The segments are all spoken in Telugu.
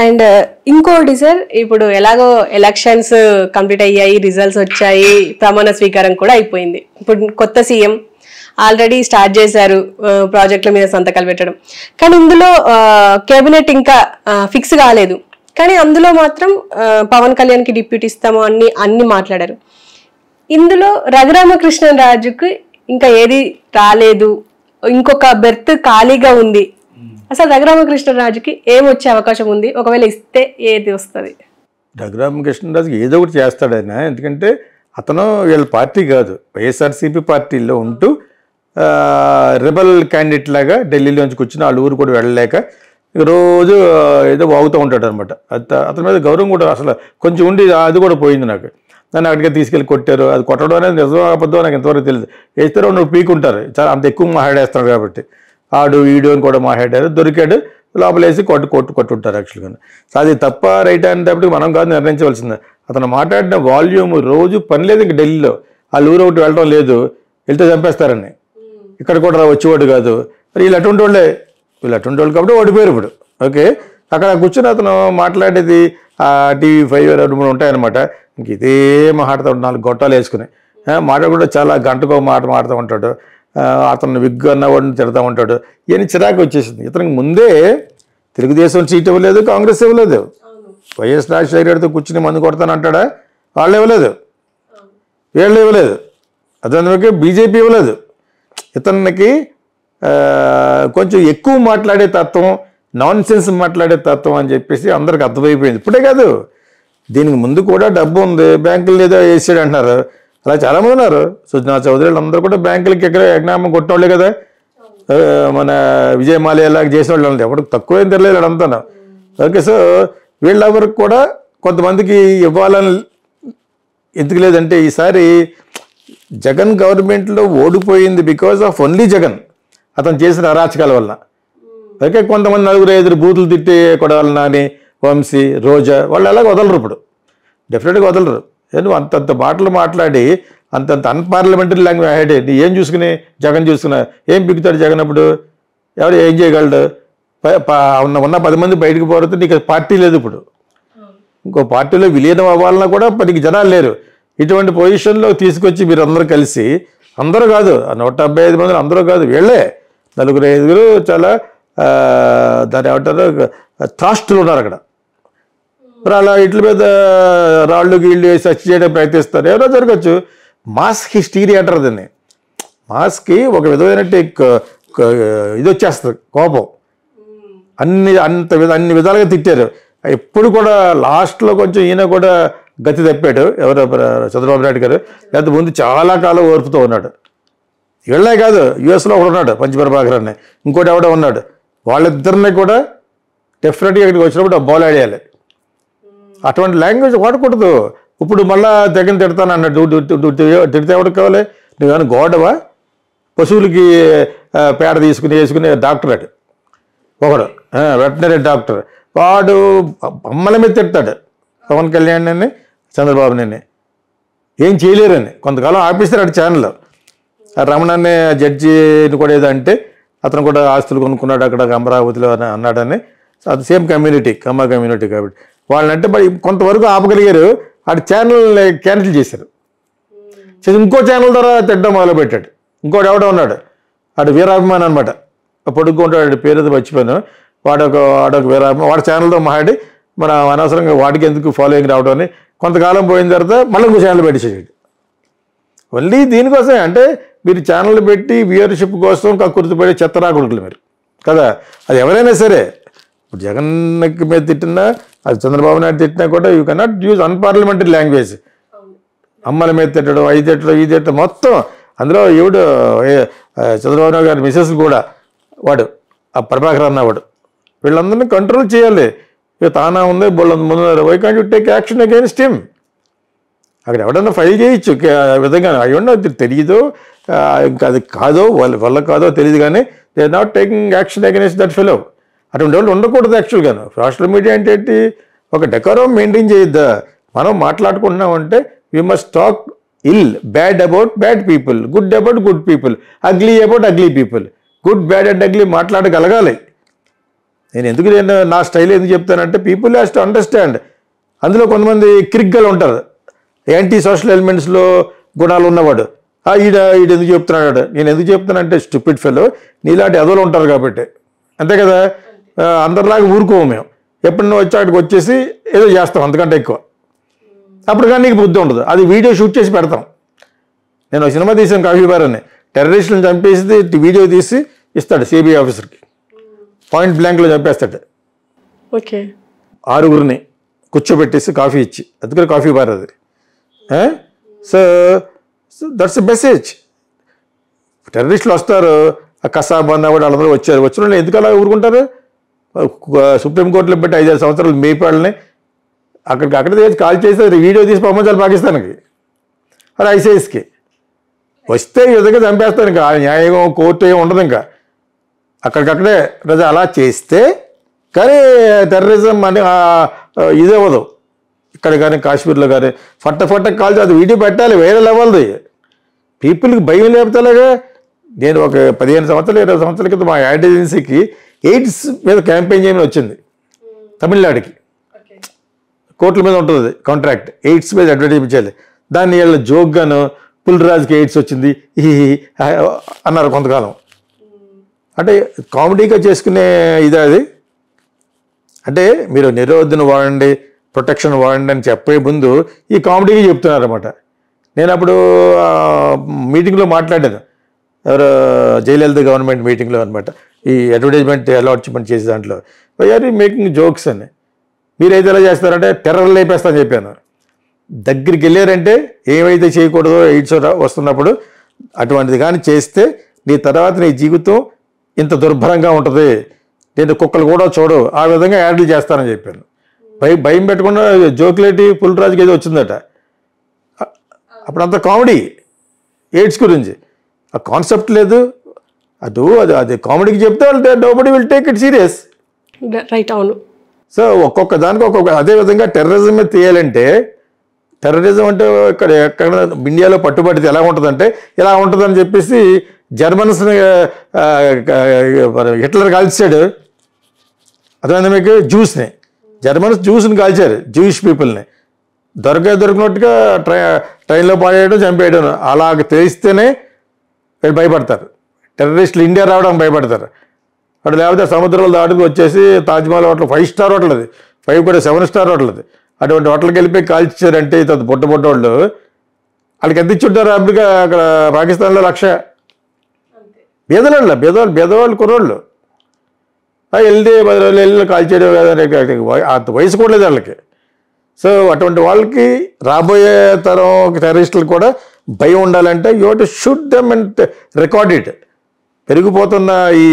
అండ్ ఇంకోటి సార్, ఇప్పుడు ఎలాగో ఎలక్షన్స్ కంప్లీట్ అయ్యాయి, రిజల్ట్స్ వచ్చాయి, ప్రమాణ స్వీకారం కూడా అయిపోయింది. ఇప్పుడు కొత్త సీఎం ఆల్రెడీ స్టార్ట్ చేశారు ప్రాజెక్టుల మీద సంతకాలు పెట్టడం. కానీ ఇందులో కేబినెట్ ఇంకా ఫిక్స్ కాలేదు. కానీ అందులో మాత్రం పవన్ కళ్యాణ్కి డిప్యూటీ ఇస్తాము అన్ని మాట్లాడారు. ఇందులో రఘురామకృష్ణరాజుకి ఇంకా ఏది రాలేదు, ఇంకొక బెర్త్ ఖాళీగా ఉంది. అసలు రఘురామకృష్ణరాజుకి ఏమొచ్చే అవకాశం ఉంది? ఒకవేళ ఇస్తే ఏది వస్తుంది? రఘురామకృష్ణరాజుకి ఏదో ఒకటి చేస్తాడు ఆయన. ఎందుకంటే అతను వీళ్ళ పార్టీ కాదు, వైఎస్ఆర్సీపీ పార్టీలో ఉంటూ రెబల్ క్యాండిడేట్ లాగా ఢిల్లీలోంచి కూర్చుని వాళ్ళ ఊరు కూడా వెళ్ళలేక రోజు ఏదో వాగుతూ ఉంటాడు అనమాట. అతని మీద గౌరవం కూడా అసలు కొంచెం ఉండి అది కూడా పోయింది నాకు. నన్ను అక్కడికి తీసుకెళ్ళి కొట్టారు. అది కొట్టడం అనేది నిజమో అబద్ధమో నాకు ఎంతవరకు తెలియదు. వేస్తారో నువ్వు పీకుంటారు, చాలా అంత ఎక్కువ మాట్లాడేస్తాడు కాబట్టి. ఆడు ఈడు అని కూడా మాట్లాడారు, దొరికాడు, లోపలేసి కొట్టుంటారు యాక్చువల్గా. సో అది తప్ప రైట్ అనేటప్పటికి మనం కాదు నిర్ణయించవలసిందే. అతను మాట్లాడిన వాల్యూమ్ రోజు పని లేదు. ఇంక ఢిల్లీలో వాళ్ళు ఊరు ఒకటి వెళ్ళడం లేదు, వెళ్తే చంపేస్తారని. ఇక్కడ కూడా వచ్చేవాడు కాదు. మరి వీళ్ళు అటువంటి వాళ్ళు కాబట్టి ఓడిపోయారు ఇప్పుడు. ఓకే, అక్కడ కూర్చొని అతను మాట్లాడేది TV5 2 3 ఉంటాయన్నమాట. ఇంక ఇదే మాట్లాడుతూ 4 గొట్టాలు వేసుకుని మాట్లాడకుండా చాలా గంటకో మాట్లాడుతూ ఉంటాడు. అతను విగ్గు అన్నవాడిని తిడతా ఉంటాడు. ఇవన్నీ చిరాకు వచ్చేసింది. ఇతనికి ముందే తెలుగుదేశం సీట్ ఇవ్వలేదు, కాంగ్రెస్ ఇవ్వలేదు. వైఎస్ రాజశేఖరతో కూర్చుని మందు కొడతానంటాడా, వాళ్ళు ఇవ్వలేదు, వీళ్ళు ఇవ్వలేదు. అతనికి బీజేపీ ఇవ్వలేదు. ఇతనికి కొంచెం ఎక్కువ మాట్లాడే తత్వం, నాన్ సెన్స్ మాట్లాడే తత్వం అని చెప్పేసి అందరికి అర్థమైపోయింది. ఇప్పుడే కాదు, దీనికి ముందు కూడా డబ్బు ఉంది, బ్యాంకులు ఏదో వేసాడు అంటున్నారు. అలా చాలామంది ఉన్నారు. సుజనా చౌదరి అందరూ కూడా బ్యాంకులకి ఎగ్నామం కొట్టినోళ్ళే కదా. మన విజయ్ మాల్యాలాగా చేసిన వాళ్ళు ఉంది, ఎవరికి తక్కువ ఏం తెలియదు అంతా. ఓకే, సో వీళ్ళెవరికి కూడా కొంతమందికి ఇవ్వాలని ఎందుకు లేదంటే ఈసారి జగన్ గవర్నమెంట్లో ఓడిపోయింది బికాజ్ ఆఫ్ ఓన్లీ జగన్, అతను చేసిన అరాచకాల వల్ల. ఓకే, కొంతమంది 4-5 బూతులు తిట్టి కొడాలి నాని, వంశీ, రోజా వాళ్ళు అలాగ వదలరు. ఇప్పుడు డెఫినెట్గా వదలరు. నువ్వు అంతంత మాటలు మాట్లాడి అంతంత అన్పార్లమెంటరీ లాంగ్వేజ్ మాట్లాడి నీ ఏం చూసుకుని జగన్ చూసుకున్నా ఏం పిక్కుతాడు జగన్? అప్పుడు ఎవరు ఏం చేయగలడు? ఉన్న 10 మంది బయటకు పోతే నీకు పార్టీ లేదు. ఇప్పుడు ఇంకో పార్టీలో విలీనం అవ్వాలన్నా కూడా 10 జనాలు లేరు. ఇటువంటి పొజిషన్లో తీసుకొచ్చి మీరు అందరూ కలిసి, అందరూ కాదు 175 మంది అందరూ కాదు, వీళ్ళే 4-5 చాలా దాని ఏమంటారు త్రాస్టులు ఉన్నారు అక్కడ. మరి అలా ఇట్ల మీద రాళ్ళు గీళ్ళు వేసి హత్య చేయడం ప్రయత్నిస్తారు. ఎవరో జరగచ్చు. మాస్ హిస్టీరియా అంటారు దాన్ని. మాస్కి ఒక విధమైన ఇది వచ్చేస్తుంది, కోపం. అన్ని విధాలుగా తిట్టారు. ఎప్పుడు కూడా లాస్ట్లో కొంచెం ఈయన కూడా గతి తప్పాడు. ఎవరో చంద్రబాబు నాయుడు గారు. లేకపోతే ముందు చాలా కాలం ఓర్పుతూ ఉన్నాడు. వీళ్ళే కాదు, యుఎస్లో ఒకడు ఉన్నాడు పంచప్రభాకర్ అని, ఇంకోటి ఎవడో ఉన్నాడు. వాళ్ళిద్దరిని కూడా డెఫినెట్గా ఇక్కడికి వచ్చినప్పుడు బాల్ ఆడేయాలి. అటువంటి లాంగ్వేజ్ వాడకూడదు. ఇప్పుడు మళ్ళా జగన్ తిడతాను అన్నాడు. తిడితే ఎవరికి కావాలి? నువ్వేమైనా గోడవా? పశువులకి పేడ వేసుకునే డాక్టర్ అటు ఒకడు, వెటనరీ డాక్టర్. వాడు అమ్మల మీద తిడతాడు పవన్ కళ్యాణ్ అని, చంద్రబాబుని. ఏం చేయలేరని కొంతకాలం ఆపేస్తారు అటు ఛానల్. రమణాన్ని జడ్జిని కూడా ఏదంటే అతను కూడా ఆస్తులు కొనుక్కున్నాడు అక్కడ అమరావతిలో అని అన్నాడని. అది సేమ్ కమ్యూనిటీ, కమ్మ కమ్యూనిటీ కాబట్టి వాళ్ళంటే మరి కొంతవరకు ఆపగలిగారు. అటు ఛానల్ క్యాన్సిల్ చేశారు. ఇంకో ఛానల్ ద్వారా తిట్టడం మొదలుపెట్టాడు. ఇంకోటి ఎవడో ఉన్నాడు, అటు వీరాభిమాని అనమాట, పొడుక్కుంటాడు, పేరు మర్చిపోయాను. వాడొక వీరాభిమాని, వాడి ఛానల్తో మాట్లాడి మన అనవసరంగా వాడికి ఎందుకు ఫాలోయింగ్ రావడం అని కొంతకాలం పోయిన తర్వాత మళ్ళీ ఇంకో ఛానల్ పెట్టేసాడు. ఓన్లీ దీనికోసమే. అంటే మీరు ఛానల్ పెట్టి వ్యూయర్షిప్ కోసం కక్కుర్తిపడే చెత్తరాకుడుకులు మీరు కదా. అది ఎవరైనా సరే, ఇప్పుడు జగన్ మీద తిట్టినా, అది చంద్రబాబు నాయుడు తిట్టినా కూడా you cannot use unparliamentary language. అమ్మల మీద తిట్టడం, ఇది తిట్టడం మొత్తం. అందులో ఎవడు చంద్రబాబు నాయుడు గారి మిసెస్ కూడా వాడు ఆ ప్రభాకర్ అన్నవాడు. వీళ్ళందరినీ కంట్రోల్ చేయాలి. ఇక తానా ఉంది ముందు, why can't you take action against him? అక్కడ ఎవడన్నా ఫైల్ చేయొచ్చు విధంగా. అయ్యండి అది తెలియదు, ఇంకా అది కాదో వల్ల కాదో తెలియదు, కానీ they are not taking action against that fellow. అటువంటి వాళ్ళు ఉండకూడదు యాక్చువల్గాను. సోషల్ మీడియా అంటే ఏంటి? ఒక డెకోరం మెయింటైన్ చేయొద్దా? మనం మాట్లాడుకుంటున్నామంటే we must talk ill, bad about bad people, good about good people, ugly about ugly people. Good, bad and ugly మాట్లాడగలగాలి. నేను నా స్టైల్ ఎందుకు చెప్తానంటే పీపుల్ హ్యాస్ టు అండర్స్టాండ్. అందులో కొంతమంది క్రిక్గలు ఉంటారు, యాంటీ సోషల్ ఎలిమెంట్స్లో గుణాలు ఉన్నవాడు. ఈడ ఎందుకు చెప్తున్నాడు, నేను ఎందుకు చెప్తానంటే స్టూపిడ్ ఫెలో, నీలాంటి ఎదవలు ఉంటారు కాబట్టి. అంతే కదా, అందరిలాగా ఊరుకోము మేము. ఎప్పుడన్నా వచ్చి అక్కడికి వచ్చేసి ఏదో చేస్తాం అంతకంటే ఎక్కువ. అప్పుడు కానీ నీకు బుద్ధి ఉండదు. అది వీడియో షూట్ చేసి పెడతాం. నేను ఒక సినిమా తీసాను కాఫీ బార్ అని, టెర్రరిస్టులను చంపేసి వీడియో తీసి ఇస్తాడు సిబిఐ ఆఫీసర్కి, పాయింట్ బ్లాంక్లో చంపేస్తాడు. ఓకే, 6 కూర్చోబెట్టేసి కాఫీ ఇచ్చి, అందుకని కాఫీ బార్ అది. So that's a message. టెర్రరిస్టులు వస్తారు, కసాబ్ అన్న కూడా వాళ్ళందరూ వచ్చిన వాళ్ళు ఎందుకు అలా ఊరుకుంటారు? సుప్రీంకోర్టులో పెట్టి 5-6 సంవత్సరాలు మేపాళ్ళని అక్కడే కాల్ చేసి వీడియో తీసి పంపించాలి పాకిస్తాన్కి, అది ఐసిఐస్కి. వస్తే ఈ విధంగా చంపేస్తాను. ఇంకా న్యాయం కోర్టు ఏమి ఉండదు. ఇంకా అక్కడికక్కడే ప్రజలు అలా చేస్తే కానీ టెర్రరిజం అని ఇదే అవ్వదు. ఇక్కడ కానీ కాశ్మీర్లో కానీ ఫట్ట కాల్చి అది వీడియో పెట్టాలి, వేరే లెవెల్ది. పీపుల్కి భయం లేపుతలేగా. నేను ఒక 15 సంవత్సరాలు 20 సంవత్సరాల క్రితం మా యాడ్ ఏజెన్సీకి ఎయిడ్స్ మీద క్యాంపెయిన్ చేయమని వచ్చింది తమిళనాడుకి. కోట్ల మీద ఉంటుంది కాంట్రాక్ట్, ఎయిడ్స్ మీద అడ్వర్టైజ్ చేయాలి. దాన్ని వీళ్ళ జోక్గాను పుల్రాజ్కి ఎయిడ్స్ వచ్చింది అన్నారు కొంతకాలం. అంటే కామెడీగా చేసుకునే ఇదే అది. అంటే మీరు నిరోధన వాడండి, ప్రొటెక్షన్ వాడండి అని చెప్పే ముందు ఈ కామెడీగా చెప్తున్నారన్నమాట. నేను అప్పుడు మీటింగ్లో మాట్లాడాను, ఎవరో జయలలిత గవర్నమెంట్ మీటింగ్లో అనమాట, ఈ అడ్వర్టైజ్మెంట్ అలాట్మెంట్ చేసే దాంట్లో ఆర్ మేకింగ్ జోక్స్ అని. మీరైతే ఎలా చేస్తారంటే టెర్రర్ లేపేస్తానని చెప్పాను. దగ్గరికి వెళ్ళారంటే ఏమైతే చేయకూడదో ఎయిడ్స్ వస్తున్నప్పుడు అటువంటిది కానీ చేస్తే నీ తర్వాత నీ జీవితం ఇంత దుర్భరంగా ఉంటుంది, నేను కుక్కలు కూడా చూడవు, ఆ విధంగా యాడ్లు చేస్తానని చెప్పాను. భయం పెట్టకుండా జోకులేటి పుల్రాజుకి ఏదో వచ్చిందట. అప్పుడు అంత కామెడీ ఎయిడ్స్ గురించి, ఆ కాన్సెప్ట్ లేదు. అది కామెడీకి చెప్తే nobody will take it serious. Right, అవును. సో ఒక్కొక్క దానికి ఒక్కొక్క. అదేవిధంగా టెర్రరిజం మీద తీయాలంటే, టెర్రరిజం అంటే ఎక్కడ ఇండియాలో పట్టుబడితే ఎలా ఉంటుందంటే ఇలా ఉంటుందని చెప్పేసి జర్మన్స్ని హిట్లర్ కాల్చాడు. అదే మీకు జ్యూస్ని, జర్మన్స్ జ్యూస్ని కాల్చారు, జూయిష్ పీపుల్ని. దొరికినట్టుగా ట్రైన్లో పాడేయడం, చంపేయడం. అలాగ తెలిస్తేనే వీళ్ళు భయపడతారు. టెర్రరిస్టులు ఇండియా రావడానికి భయపడతారు. అటు లేకపోతే సముద్రాలు దాటుకు వచ్చేసి తాజ్మహల్ హోటల్ 5 స్టార్ హోటల్ అది, 5 కూడా 7 స్టార్ హోటల్ అది. అటువంటి హోటల్కి వెళ్ళిపోయి కాల్చారంటే బుట్ట వాళ్ళు వాళ్ళకి ఎంత ఇచ్చుంటారు? అమెరికా అక్కడ పాకిస్తాన్లో 1,00,000 బేదవాళ్ళు కుర్రోళ్ళు వెళ్ళి 10 రోజులు వెళ్ళి కాల్చేయడం అంత వయసు కూడా లేదు వాళ్ళకి. సో అటువంటి వాళ్ళకి రాబోయే తరం టెర్రరిస్టులు కూడా భయం ఉండాలంటే you to shoot them and record it. పెరిగిపోతున్న ఈ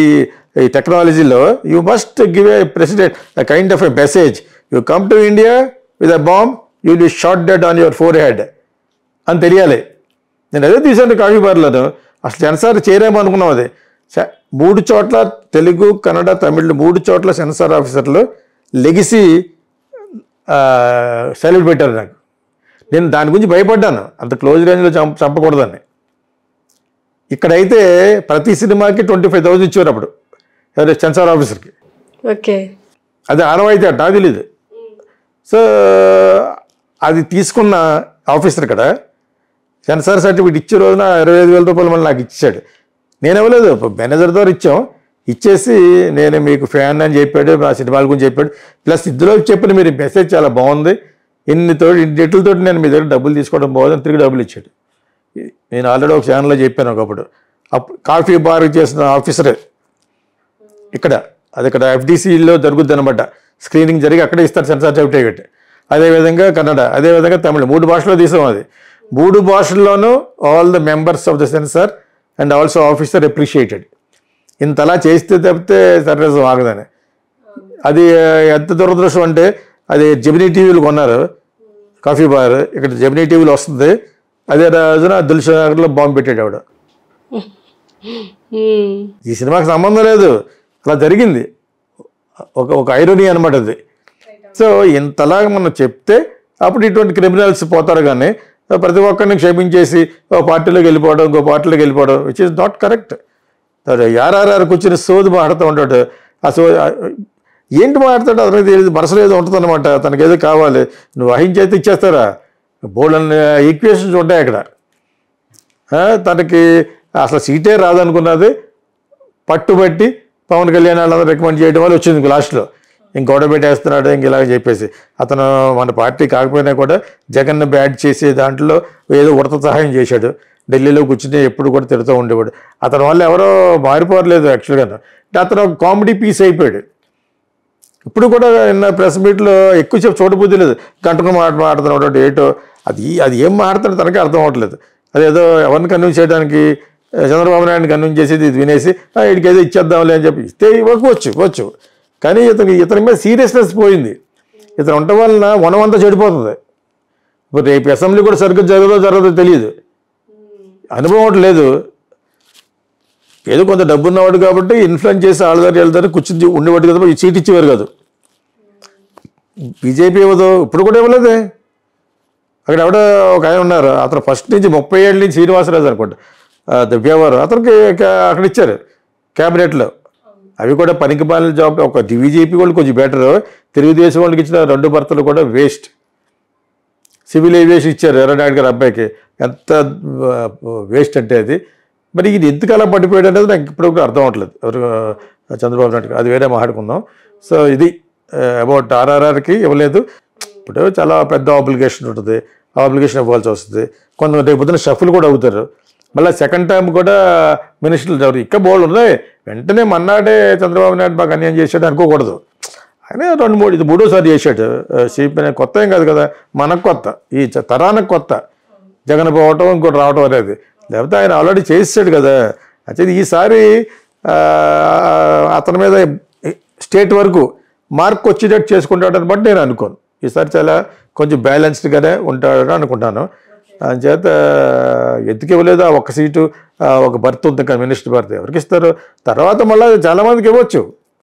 టెక్నాలజీలో you must give a president kind of a message. You come to India with a bomb, you will be shot dead on your four head అని తెలియాలి. నేను అదే తీసాను కాఫీ బార్లను. అసలు సెన్సార్ చేయరేమో అనుకున్నాం. అది 3 చోట్ల తెలుగు, కన్నడ, తమిళ్ 3 చోట్ల సెన్సార్ ఆఫీసర్లు లెగిసి సెల్యూట్ పెట్టారు నాకు. నేను దాని గురించి భయపడ్డాను, అంత క్లోజ్ రేంజ్లో చంపకూడదని. ఇక్కడైతే ప్రతి సినిమాకి 25,000 ఇచ్చారు అప్పుడు ఎవరు సెన్సార్ ఆఫీసర్కి. ఓకే, అది ఆనవాయితీ అట్ట, నాకు తెలీదు. సో అది తీసుకున్న ఆఫీసర్ ఇక్కడ సెన్సార్ సర్టిఫికేట్ ఇచ్చే రోజున 25,000 రూపాయలు మళ్ళీ నాకు ఇచ్చాడు. నేను ఇవ్వలేదు, మేనేజర్ ద్వారా ఇచ్చాం. ఇచ్చేసి నేను మీకు ఫ్యాన్ అని చెప్పాడు, మా సినిమాల గురించి చెప్పాడు. ప్లస్ ఇందులో చెప్పిన మీరు మెసేజ్ చాలా బాగుంది, ఇన్ని డేట్లతో నేను మీ దగ్గర డబ్బులు తీసుకోవడం బాగుందని తిరిగి డబ్బులు ఇచ్చాడు. నేను ఆల్రెడీ ఒక ఛానల్లో చెప్పాను ఒకప్పుడు. కాఫీ బార్ చేసిన ఆఫీసరే ఇక్కడ, అది ఇక్కడ FDCలో జరుగుద్ది అనమాట. స్క్రీనింగ్ జరిగి అక్కడే ఇస్తారు సెన్సార్ సర్టిఫికేట్. అదేవిధంగా కన్నడ, అదేవిధంగా తమిళ, 3 భాషలో తీసాం. అది 3 భాషల్లోనూ all the members of the censor and also officer appreciated. ఇంతలా చేస్తే తప్పితే టెర్రరిజం ఆగదని. అది ఎంత దురదృష్టం అంటే అది జెమినీ టీవీలు కొన్నారు కాఫీ బార్, ఇక్కడ జెమినీ టీవీలో వస్తుంది. అదే రోజున దిల్షుఖ్నగర్లో బాంబు పెట్టాడు ఆవిడ. ఈ సినిమాకి సంబంధం లేదు, అలా జరిగింది. ఒక ఐరోనీ అనమాట అది. సో ఇంతలాగా మనం చెప్తే అప్పుడు ఇటువంటి క్రిమినల్స్ పోతారు. కానీ ప్రతి ఒక్కరిని క్షమించేసి ఓ పార్టీలోకి వెళ్ళిపోవడం, ఇంకో పార్టీలోకి వెళ్ళిపోవడం, which is not correct. RRR కూర్చొని సోది మాడుతూ ఉంటాడు. ఆ ఏంటి మాట్లాడతాడు అతనికి తెలియదు, మనసులో ఏదో ఉంటుంది అనమాట, తనకి ఏదో కావాలి, నువ్వు వహించి అయితే ఇచ్చేస్తారా, బోల్డ్ ఈక్వేషన్స్ ఉంటాయి అక్కడ. తనకి అసలు సీటే రాదనుకున్నది పట్టుబట్టి పవన్ కళ్యాణ్ వాళ్ళందరూ రికమెండ్ చేయడం వల్ల వచ్చింది లాస్ట్లో. గొడవ పెట్టేస్తున్నాడు ఇలాగ చెప్పేసి. అతను మన పార్టీ కాకపోయినా కూడా జగన్ను బ్యాడ్ చేసే దాంట్లో ఏదో ఉడత సహాయం చేశాడు. ఢిల్లీలో కూర్చుని ఎప్పుడు కూడా తిడుతూ ఉండేవాడు. అతని వల్ల ఎవరో మారిపోరలేదు యాక్చువల్గా. అతను కామెడీ పీస్ అయిపోయాడు. ఇప్పుడు కూడా నిన్న ప్రెస్ మీట్లో ఎక్కువసేపు చూడబుద్ధి లేదు, గంటకు మాట్లాడుతున్నాడు ఏటో. అది ఏం మాట్లాడుతాడు తనకే అర్థం అవ్వట్లేదు. అదేదో ఎవరిని కన్విన్స్ చేయడానికి, చంద్రబాబు నాయుడిని కన్విన్స్ చేసేది ఇది వినేసి వీడికి ఏదో ఇచ్చేద్దాంలే అని చెప్పి ఇస్తే ఇవ్వచ్చు. కానీ ఇతని మీద సీరియస్నెస్ పోయింది. ఇతను ఉండటం వలన వనమంతా చెడిపోతుంది. ఇప్పుడు రేపు అసెంబ్లీ కూడా సరిగ్గా జరగదో తెలియదు, అనుభవం లేదు. ఏదో కొంత డబ్బు ఉన్నవాడు కాబట్టి ఇన్ఫ్లుయెన్స్ చేసి వెళ్తారు కూర్చుని ఉండేవాడు కదా, ఈ సీట్ ఇచ్చేవారు కాదు. బీజేపీ ఇవ్వదు, ఇప్పుడు కూడా ఇవ్వలేదే. అక్కడ ఎవడో ఒక ఆయన ఉన్నారు, అతను ఫస్ట్ నుంచి 30 ఏళ్ళ నుంచి శ్రీనివాసరాజు అనుకుంటా దివ్యవారు, అతనికి అక్కడ ఇచ్చారు క్యాబినెట్లో. అవి కూడా పనికిమాలిన జాబ్. ఒక బీజేపీ వాళ్ళు కొంచెం బెటర్, తెలుగుదేశం వాళ్ళకి ఇచ్చిన 2 భర్తలు కూడా వేస్ట్. సివిల్ ఏవియేషన్ ఇచ్చారు ఎర్రనాయుడు గారి అబ్బాయికి, ఎంత వేస్ట్ అంటే అది. మరి ఇది ఎందుకు అలా పడిపోయాడు అనేది నాకు ఇప్పుడు కూడా అర్థం అవ్వట్లేదు. ఎవరు చంద్రబాబు నాయుడు, అది వేరే మాట్లాడుకుందాం. సో ఇది అబౌట్ ఆర్ఆర్ఆర్కి ఇవ్వలేదు. ఇప్పుడు చాలా పెద్ద ఆబ్లిగేషన్ ఉంటుంది, ఆబ్లిగేషన్ ఇవ్వాల్సి వస్తుంది. కొంతమంది రేపు పొద్దున షఫుల్ కూడా అవుతారు. మళ్ళీ సెకండ్ టైం కూడా మినిస్టర్లు ఎవరు ఇంకా బోల్డ్ ఉన్నాయి. వెంటనే మన్నాడే చంద్రబాబు నాయుడు బాగా అన్యాయం చేశాడు అనుకోకూడదు. ఆయన 2-3 ఇది 3వ సారి చేశాడు. సిపి కొత్త ఏం కాదు కదా, మనకు కొత్త, ఈ తరానికి కొత్త జగన్ పోవటం ఇంకోటి రావటం అనేది. లేకపోతే ఆయన ఆల్రెడీ చేసాడు కదా. అయితే ఈసారి అతని మీద స్టేట్ వరకు మార్క్ వచ్చేటట్టు చేసుకుంటాడని బట్టి నేను అనుకోను. ఈసారి చాలా కొంచెం బ్యాలెన్స్డ్గానే ఉంటాడని అనుకుంటాను. చేత ఎందుకు ఇవ్వలేదు, ఆ 1 సీటు, ఒక బర్త్ ఉంది కానీ మినిస్టర్ బర్త్ ఎవరికి ఇస్తారు? తర్వాత మళ్ళీ చాలామందికి ఇవ్వచ్చు.